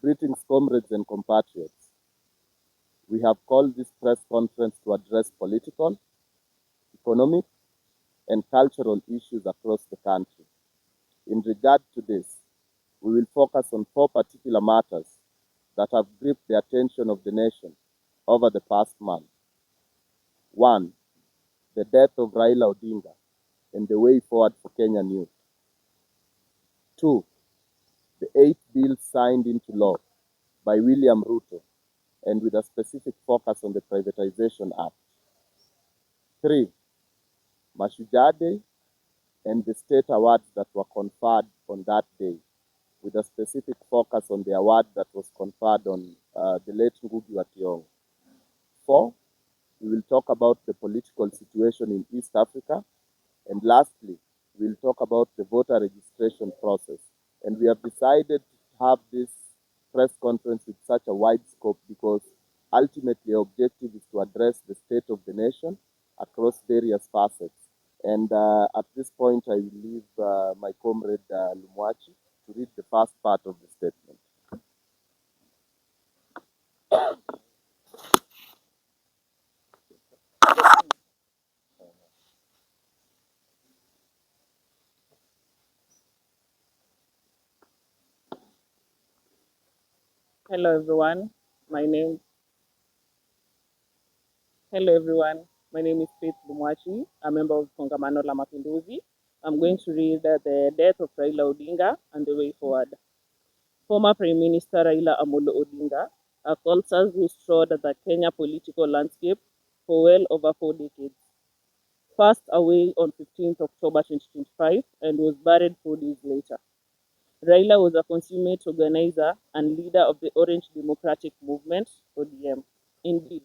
Greetings, comrades and compatriots. We have called this press conference to address political, economic, and cultural issues across the country. In regard to this, we will focus on four particular matters that have gripped the attention of the nation over the past month. 1. The death of Raila Odinga and the way forward for Kenyan youth. 2. The 8 bills signed into law by William Ruto and with a specific focus on the Privatization Act. 3. Mashujaa Day and the state awards that were conferred on that day, with a specific focus on the award that was conferred on the late Ngugi wa Thiong'o. 4. We will talk about the political situation in East Africa. And lastly, we will talk about the voter registration process. And we have decided to have this press conference with such a wide scope because ultimately our objective is to address the state of the nation across various facets. And at this point, I will leave my comrade Lumwachi to read the first part of the statement. Hello everyone. My name Hello everyone. My name is Faith Lumwachi, a member of Kongamano la Mapinduzi. I'm going to read the death of Raila Odinga and the way forward. Former Prime Minister Raila Amolo Odinga, a culture who strode the Kenya political landscape for well over 4 decades, passed away on 15th October 2025 and was buried 4 days later. Raila was a consummate organizer and leader of the Orange Democratic Movement, ODM. Indeed,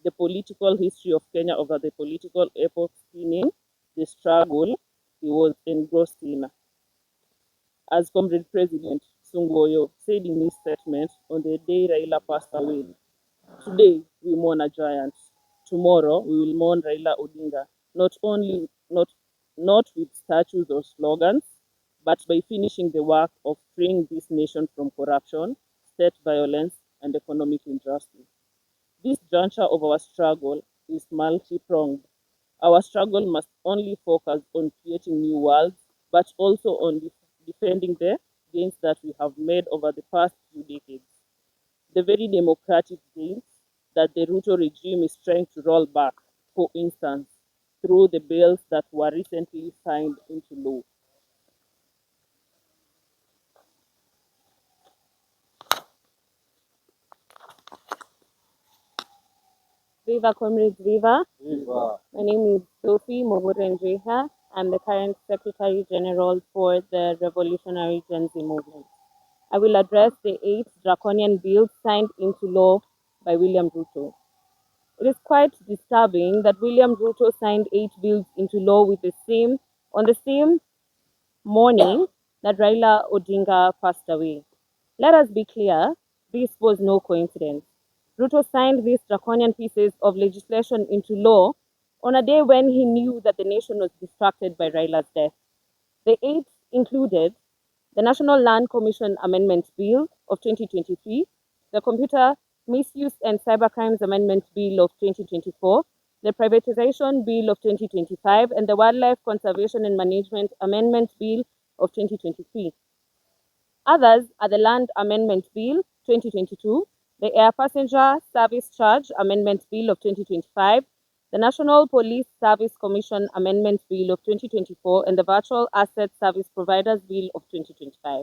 the political history of Kenya over the political epoch spanning the struggle he was engrossed in. As Comrade President Sungoyo said in his statement on the day Raila passed away, today we mourn a giant. Tomorrow we will mourn Raila Odinga, not with statues or slogans, but by finishing the work of freeing this nation from corruption, state violence, and economic injustice. This juncture of our struggle is multi-pronged. Our struggle must only focus on creating new worlds, but also on defending the gains that we have made over the past few decades. The very democratic gains that the Ruto regime is trying to roll back, for instance, through the bills that were recently signed into law. Viva Comrades Viva. Viva. My name is Sophie Mogurenjeha. I'm the current Secretary General for the Revolutionary Gen Z Movement. I will address the 8 draconian bills signed into law by William Ruto. It is quite disturbing that William Ruto signed 8 bills into law on the same morning that Raila Odinga passed away. Let us be clear, this was no coincidence. Ruto signed these draconian pieces of legislation into law on a day when he knew that the nation was distracted by Raila's death. The 8 included the National Land Commission Amendment Bill of 2023, the Computer Misuse and Cybercrimes Amendment Bill of 2024, the Privatization Bill of 2025, and the Wildlife Conservation and Management Amendment Bill of 2023. Others are the Land Amendment Bill 2022, the Air Passenger Service Charge Amendment Bill of 2025, the National Police Service Commission Amendment Bill of 2024, and the Virtual Asset Service Providers Bill of 2025.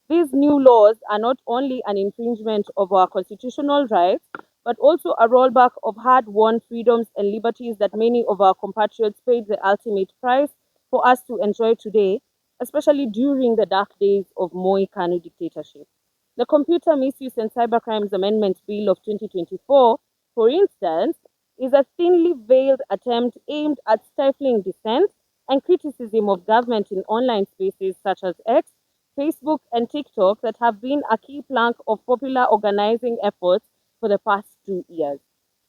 These new laws are not only an infringement of our constitutional rights, but also a rollback of hard-won freedoms and liberties that many of our compatriots paid the ultimate price for us to enjoy today, especially during the dark days of Moi Kanu dictatorship. The Computer Misuse and Cybercrimes Amendment Bill of 2024, for instance, is a thinly veiled attempt aimed at stifling dissent and criticism of government in online spaces such as X, Facebook, and TikTok that have been a key plank of popular organizing efforts for the past 2 years.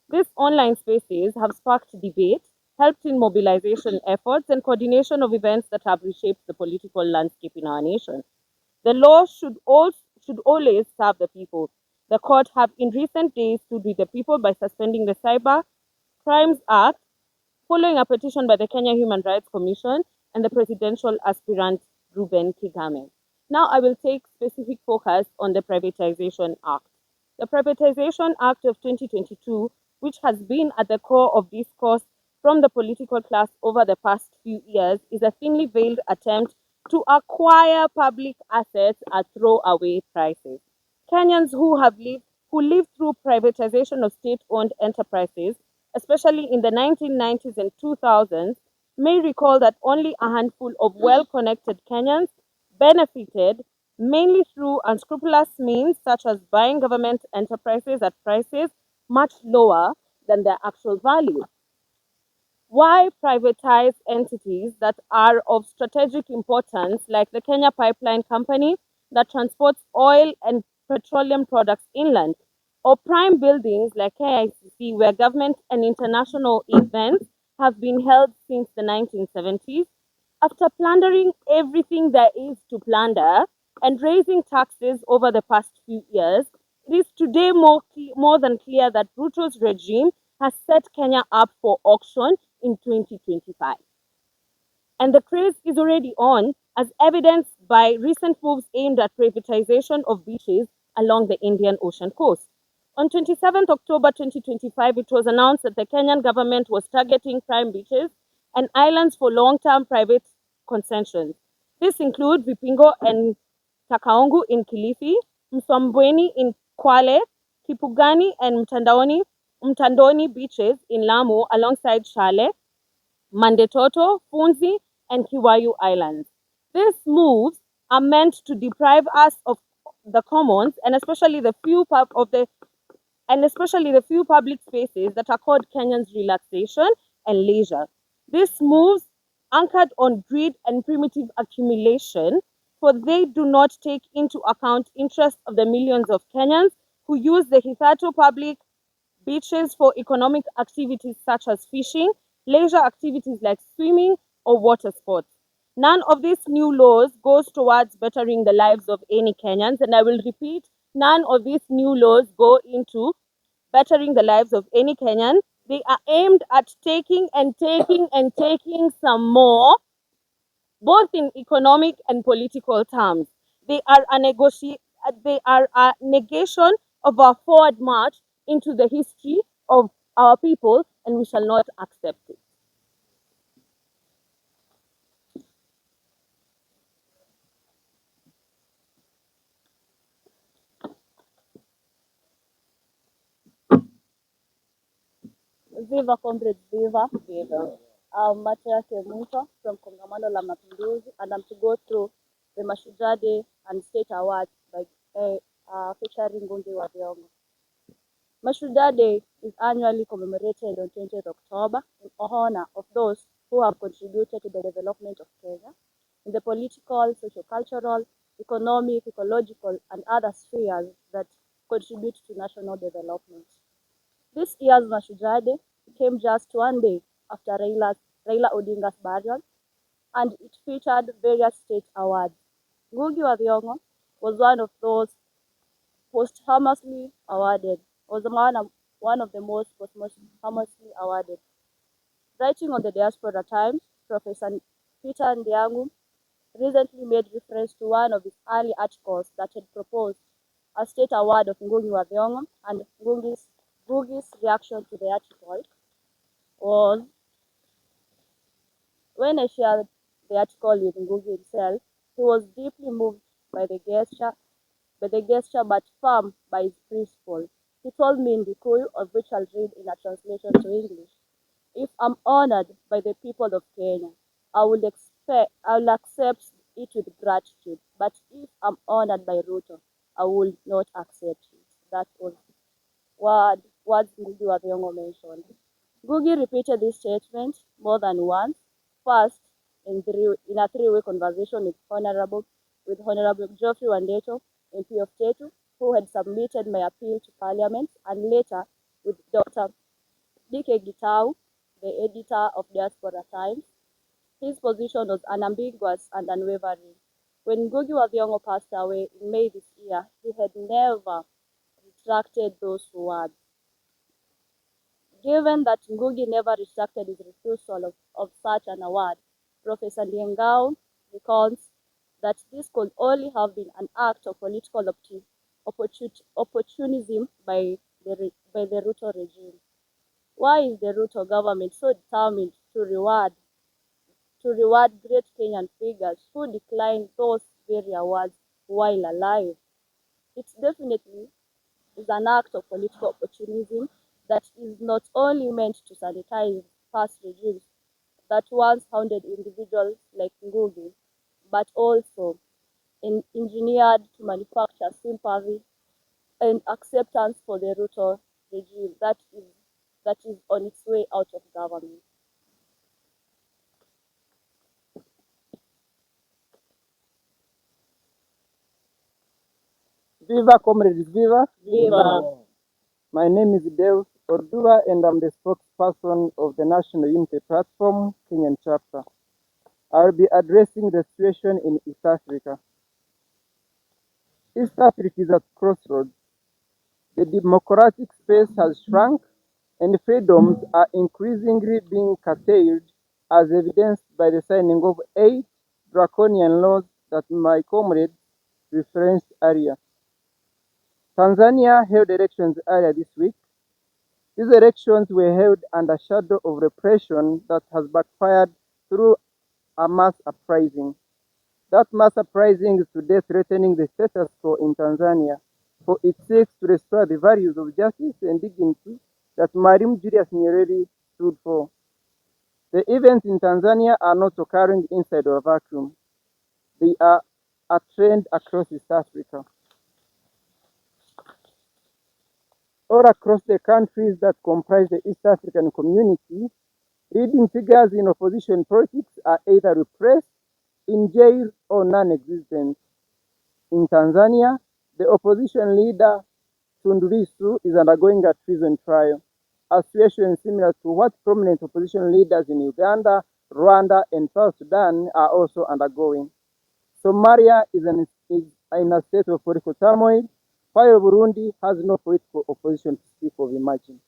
These online spaces have sparked debate, helped in mobilization efforts, and coordination of events that have reshaped the political landscape in our nation. The law should always serve the people. The court have in recent days stood with the people by suspending the Cyber Crimes Act following a petition by the Kenya Human Rights Commission and the presidential aspirant Ruben Kigame. Now I will take specific focus on the Privatization Act. The Privatization Act of 2022, which has been at the core of discourse from the political class over the past few years, is a thinly veiled attempt to acquire public assets at throwaway prices. Kenyans who lived through privatization of state-owned enterprises, especially in the 1990s and 2000s, may recall that only a handful of well-connected Kenyans benefited mainly through unscrupulous means such as buying government enterprises at prices much lower than their actual value. Why privatize entities that are of strategic importance, like the Kenya Pipeline Company that transports oil and petroleum products inland, or prime buildings like KICC, where government and international events have been held since the 1970s? After plundering everything there is to plunder and raising taxes over the past few years, it is today more than clear that Ruto's regime has set Kenya up for auction in 2025. And the craze is already on, as evidenced by recent moves aimed at privatization of beaches along the Indian Ocean coast. On 27th October 2025, it was announced that the Kenyan government was targeting prime beaches and islands for long-term private concessions. This include Vipingo and Takaungu in Kilifi, Msambweni in Kwale, Kipugani and Mtandoni beaches in Lamu alongside Shale, Mandetoto, Funzi, and Kiwayu Islands. These moves are meant to deprive us of the commons and especially the few public spaces that accord Kenyans relaxation and leisure. These moves anchored on greed and primitive accumulation, for they do not take into account interest of the millions of Kenyans who use the hitherto public beaches for economic activities such as fishing, leisure activities like swimming or water sports. None of these new laws goes towards bettering the lives of any Kenyans, and I will repeat, none of these new laws go into bettering the lives of any Kenyan. They are aimed at taking and taking and taking some more, both in economic and political terms. They are a negation of our forward march into the history of our people, and we shall not accept it. Viva comrades, viva. Viva. Matea Kemunto from Kongamano la Mapinduzi, and I'm to go through the Mashujaa Day and State Awards by featuring Ngungi wa Thiong'o. Mashujaa Day is annually commemorated on 20th October in honor of those who have contributed to the development of Kenya in the political, socio-cultural, economic, ecological, and other spheres that contribute to national development. This year's Mashujaa Day came just one day after Raila Odinga's burial, and it featured various state awards. Ngungi wa Thiong'o was one of those posthumously awarded, one of the most posthumously awarded. Writing on the Diaspora Times, Professor Peter Ndiangu recently made reference to one of his early articles that had proposed a state award of Ngungi wa Thiong'o, and Ngugi's reaction to the article was, when I shared the article with Ngugi himself, he was deeply moved by the gesture but firm by his principle. He told me in Gikuyu, of which I'll read in a translation to English. If I'm honored by the people of Kenya, I will accept it with gratitude. But if I'm honored by Ruto, I will not accept it. That was words Ngugi wa Thiong'o mentioned. Ngugi repeated this statement more than once. First, in a three-way conversation with Honorable Geoffrey Wandeto, MP of Tetu, who had submitted my appeal to Parliament, and later with Dr. D.K. Gitau, the editor of Diaspora Times. His position was unambiguous and unwavering. When Ngugi wa Thiong'o passed away in May this year, he had never retracted those words. Given that Ngugi never retracted his refusal of such an award, Professor Liengao recounts that this could only have been an act of political opportunism by the Ruto regime. Why is the Ruto government so determined to reward great Kenyan figures who declined those very awards while alive? It definitely is an act of political opportunism that is not only meant to sanitize past regimes that once hounded individuals like Ngugi, but also engineered to manufacture sympathy and acceptance for the Ruto regime that is on its way out of government. Viva comrades, viva! Viva! My name is Deus Ordua and I'm the spokesperson of the National Unity Platform, Kenyan chapter. I'll be addressing the situation in East Africa. East Africa is at crossroads. The democratic space has shrunk and freedoms are increasingly being curtailed as evidenced by the signing of 8 draconian laws that my comrades referenced earlier. Tanzania held elections earlier this week. These elections were held under shadow of repression that has backfired through a mass uprising. That mass uprising is today threatening the status quo in Tanzania, for it seeks to restore the values of justice and dignity that Mwalimu Julius Nyerere stood for. The events in Tanzania are not occurring inside a vacuum. They are a trend across East Africa. All across the countries that comprise the East African community, leading figures in opposition politics are either repressed, in jail, or non-existent. In Tanzania, the opposition leader Tundu Lissu is undergoing a treason trial, a situation similar to what prominent opposition leaders in Uganda, Rwanda, and South Sudan are also undergoing. Somalia is in a state of political turmoil, while Burundi has no political opposition to speak of. Imagine.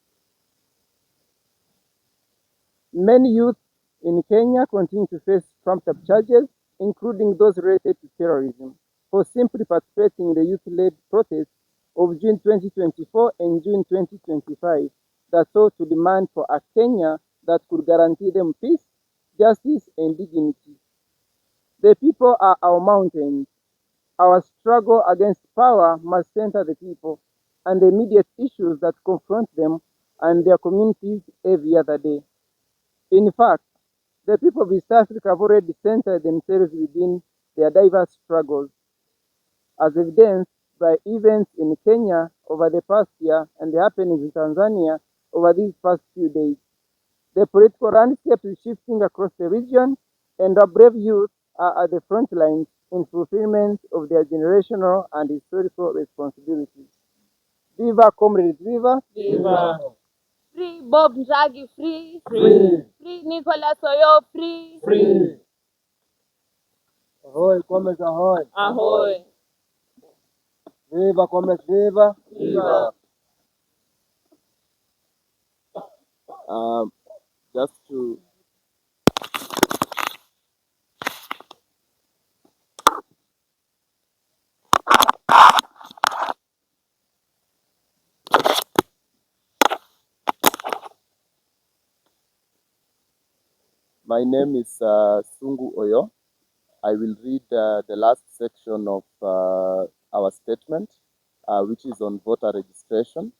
Many youth in Kenya continue to face trumped-up charges, including those related to terrorism, for simply participating in the youth-led protests of June 2024 and June 2025 that sought to demand for a Kenya that could guarantee them peace, justice, and dignity. The people are our mountains. Our struggle against power must center the people and the immediate issues that confront them and their communities every other day. In fact, the people of East Africa have already centered themselves within their diverse struggles, as evidenced by events in Kenya over the past year and the happenings in Tanzania over these past few days. The political landscape is shifting across the region, and our brave youth are at the front lines in fulfillment of their generational and historical responsibilities. Viva comrades, viva! Viva! Free Bob Njagi, free! Free! Free Nicholas Oyo, free! Free! Ahoy, comrades, ahoy! Ahoy! Viva comrades, viva! Viva! Just to My name is Sungu Oyo. I will read the last section of our statement, which is on voter registration,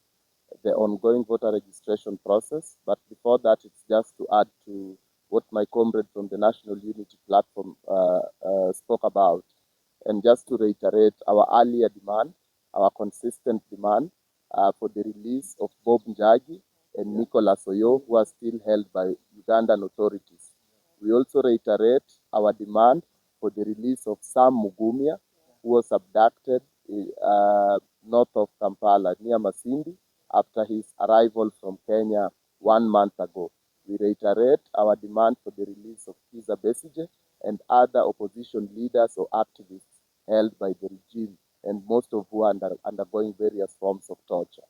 the ongoing voter registration process. But before that, it's just to add to what my comrade from the National Unity Platform spoke about. And just to reiterate our earlier demand, our consistent demand for the release of Bob Njagi and Nicholas Oyo, who are still held by Ugandan authorities. We also reiterate our demand for the release of Sam Mugumya, who was abducted north of Kampala, near Masindi, after his arrival from Kenya 1 month ago. We reiterate our demand for the release of Kizza Besigye and other opposition leaders or activists held by the regime, and most of who are undergoing various forms of torture.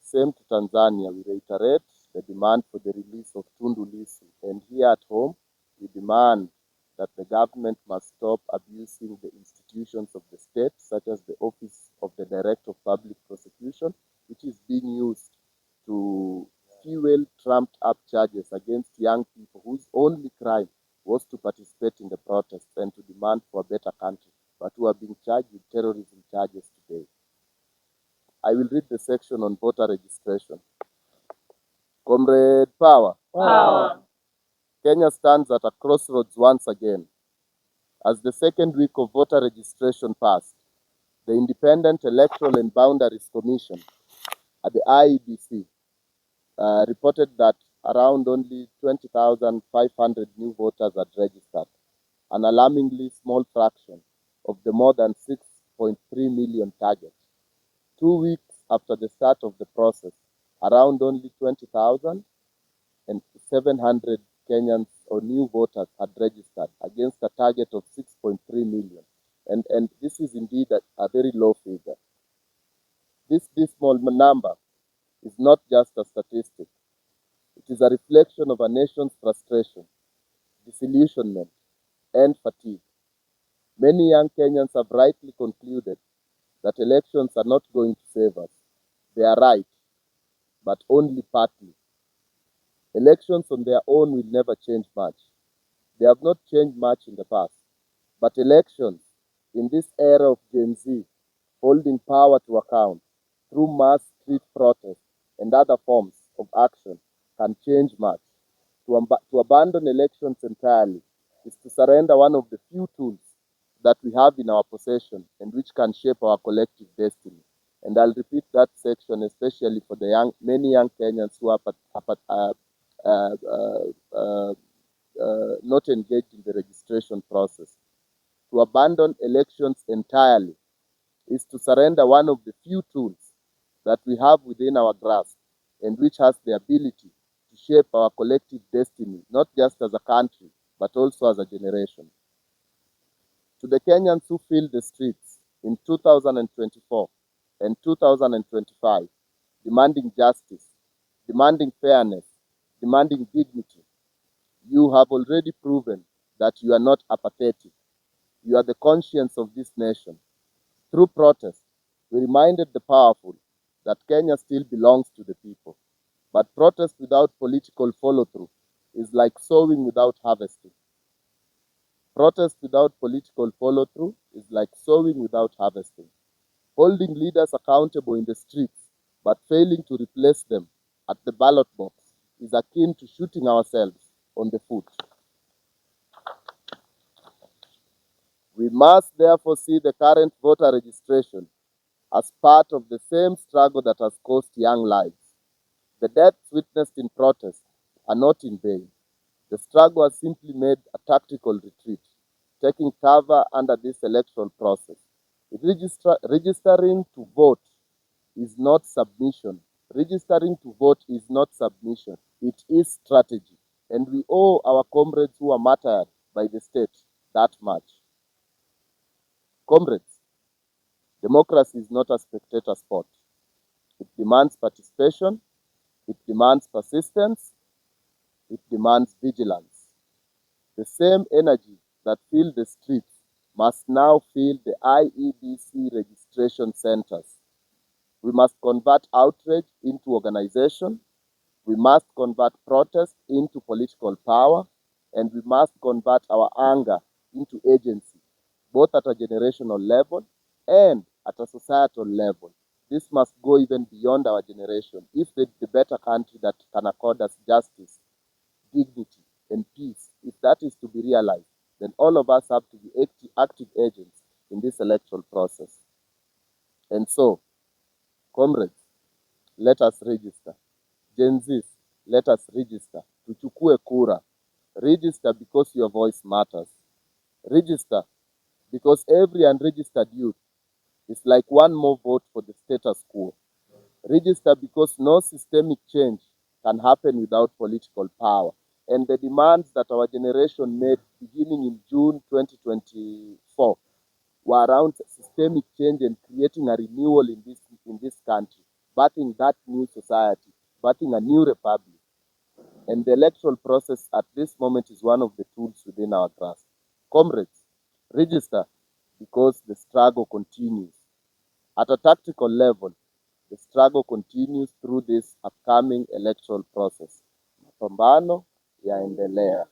Same to Tanzania, we reiterate the demand for the release of Tundu Lissu. And here at home, we demand that the government must stop abusing the institutions of the state, such as the Office of the Director of Public Prosecution, which is being used to fuel trumped-up charges against young people whose only crime was to participate in the protests and to demand for a better country, but who are being charged with terrorism charges today. I will read the section on voter registration. Comrade Power. Power. Kenya stands at a crossroads once again. As the second week of voter registration passed, the Independent Electoral and Boundaries Commission at the IEBC reported that around only 20,500 new voters had registered, an alarmingly small fraction of the more than 6.3 million target. 2 weeks after the start of the process, around only 20,700 Kenyans or new voters had registered against a target of 6.3 million. And this is indeed a very low figure. This small number is not just a statistic. It is a reflection of a nation's frustration, disillusionment, and fatigue. Many young Kenyans have rightly concluded that elections are not going to save us. They are right, but only partly. Elections on their own will never change much. They have not changed much in the past. But elections in this era of Gen Z, holding power to account through mass street protests and other forms of action, can change much. To abandon elections entirely is to surrender one of the few tools that we have in our possession and which can shape our collective destiny. And I'll repeat that section, especially for the many young Kenyans who are not engaged in the registration process. To abandon elections entirely is to surrender one of the few tools that we have within our grasp and which has the ability to shape our collective destiny, not just as a country, but also as a generation. To the Kenyans who filled the streets in 2024 and 2025, demanding justice, demanding fairness, demanding dignity, you have already proven that you are not apathetic. You are the conscience of this nation. Through protest, we reminded the powerful that Kenya still belongs to the people. But protest without political follow-through is like sowing without harvesting. Protest without political follow-through is like sowing without harvesting. Holding leaders accountable in the streets, but failing to replace them at the ballot box is akin to shooting ourselves on the foot. We must therefore see the current voter registration as part of the same struggle that has cost young lives. The deaths witnessed in protest are not in vain. The struggle has simply made a tactical retreat, taking cover under this electoral process. Registering to vote is not submission. Registering to vote is not submission. It is strategy. And we owe our comrades who are martyred by the state that much. Comrades, democracy is not a spectator sport. It demands participation, it demands persistence, it demands vigilance. The same energy that filled the streets must now fill the IEBC registration centers. We must convert outrage into organization, we must convert protest into political power, and we must convert our anger into agency, both at a generational level and at a societal level. This must go even beyond our generation. If the better country that can accord us justice, dignity, and peace, if that is to be realized, then all of us have to be active agents in this electoral process. And so, comrades, let us register. Gen Zs, let us register. Tuchukue kura. Register because your voice matters. Register because every unregistered youth is like one more vote for the status quo. Register because no systemic change can happen without political power. and the demands that our generation made beginning in June 2024 were around systemic change and creating a renewal in this country, birthing that new society, birthing a new republic. And the electoral process at this moment is one of the tools within our grasp. Comrades, register because the struggle continues. At a tactical level, the struggle continues through this upcoming electoral process. Mapambano yaendelea.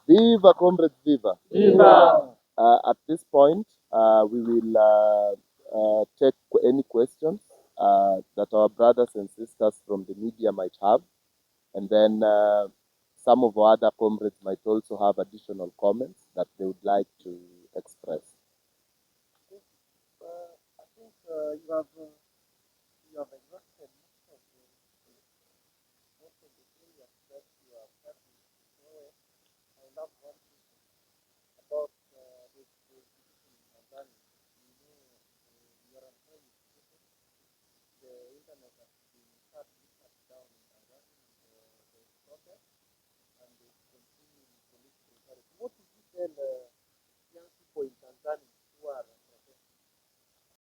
Viva comrades, viva! Viva! At this point, we will take any questions that our brothers and sisters from the media might have. And then some of our other comrades might also have additional comments that they would like to express. I think you have exhausted most of the areas that you are touching. I love one thing about the situation in Tanzania. You know, you are employed the internet has been shut down in Tanzania, the protest, and the continuing political party. What would you tell